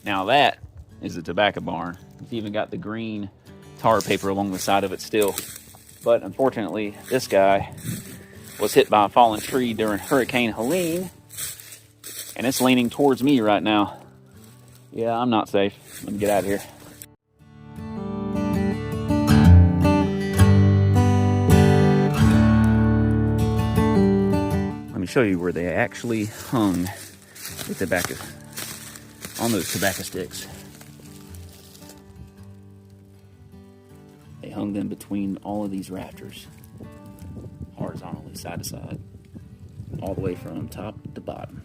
Now that is a tobacco barn. It's even got the green tar paper along the side of it still. But unfortunately, this guy was hit by a fallen tree during Hurricane Helene, and it's leaning towards me right now. Yeah, I'm not safe. Let me get out of here. Let me show you where they actually hung the tobacco, on those tobacco sticks. They hung them between all of these rafters, horizontally, side to side, all the way from top to bottom.